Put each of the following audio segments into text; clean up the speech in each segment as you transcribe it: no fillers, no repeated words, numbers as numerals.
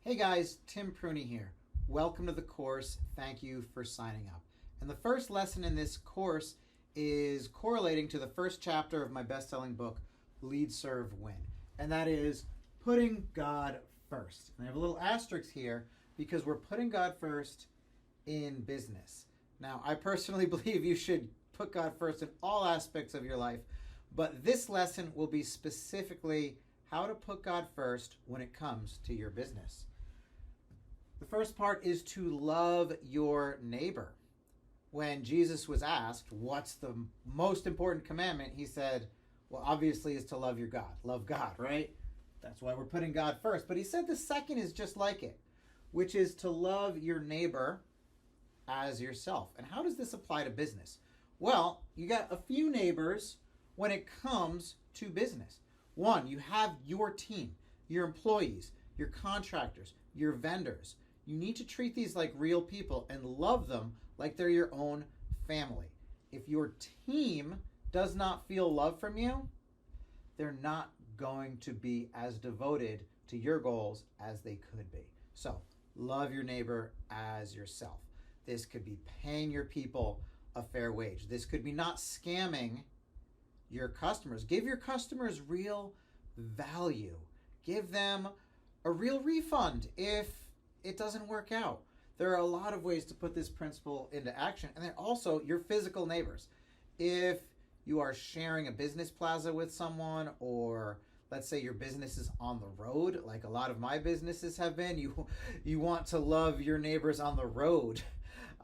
Hey guys, Tim Pruney here. Welcome to the course. Thank you for signing up. And the first lesson in this course is correlating to the first chapter of my best-selling book, Lead, Serve, Win. And that is putting God first. And I have a little asterisk here because we're putting God first in business. Now, I personally believe you should put God first in all aspects of your life, but this lesson will be specifically how to put God first when it comes to your business. The first part is to love your neighbor. When Jesus was asked, what's the most important commandment? He said, well, obviously is to love your God. Love God, right? That's why we're putting God first. But he said the second is just like it, which is to love your neighbor as yourself. And how does this apply to business? Well, you got a few neighbors when it comes to business. One, you have your team, your employees, your contractors, your vendors. You need to treat these like real people and love them like they're your own family. If your team does not feel love from you, they're not going to be as devoted to your goals as they could be. So, love your neighbor as yourself. This could be paying your people a fair wage. This could be not scamming your customers. Give your customers real value. Give them a real refund if it doesn't work out. There are a lot of ways to put this principle into action. And then also your physical neighbors. If you are sharing a business plaza with someone, or let's say your business is on the road, like a lot of my businesses have been, you want to love your neighbors on the road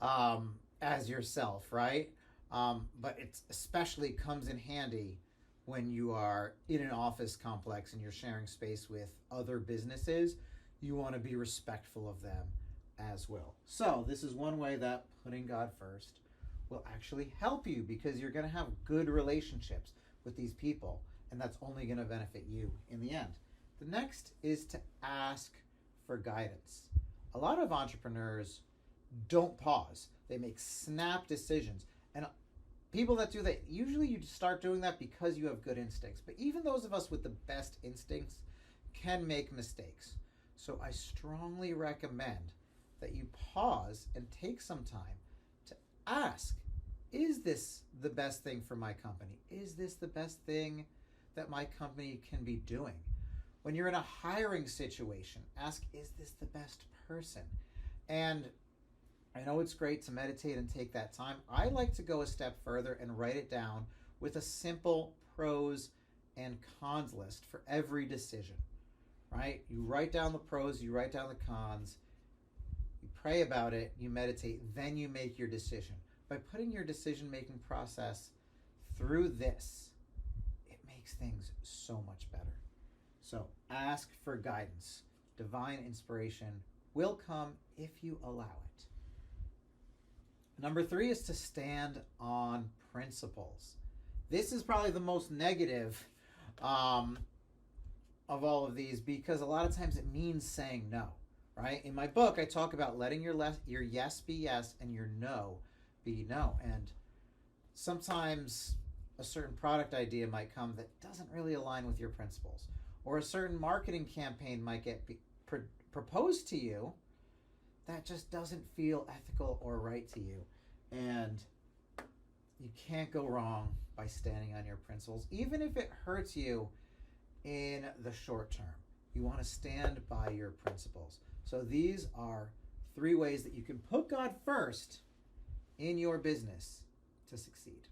as yourself, right? But it especially comes in handy when you are in an office complex and you're sharing space with other businesses. You want to be respectful of them as well. So this is one way that putting God first will actually help you, because you're going to have good relationships with these people, and that's only going to benefit you in the end. The next is to ask for guidance. A lot of entrepreneurs don't pause. They make snap decisions. And people that do that, usually you start doing that because you have good instincts. But even those of us with the best instincts can make mistakes. So I strongly recommend that you pause and take some time to ask, is this the best thing for my company? Is this the best thing that my company can be doing? When you're in a hiring situation, ask, is this the best person? And I know it's great to meditate and take that time. I like to go a step further and write it down with a simple pros and cons list for every decision, right? You write down the pros, you write down the cons, you pray about it, you meditate, then you make your decision. By putting your decision-making process through this, it makes things so much better. So ask for guidance. Divine inspiration will come if you allow it. Number 3 is to stand on principles. This is probably the most negative of all of these, because a lot of times it means saying no, right? In my book, I talk about letting your yes be yes and your no be no. And sometimes a certain product idea might come that doesn't really align with your principles, or a certain marketing campaign might get proposed to you that just doesn't feel ethical or right to you. And you can't go wrong by standing on your principles, even if it hurts you in the short term. You want to stand by your principles. So these are 3 ways that you can put God first in your business to succeed.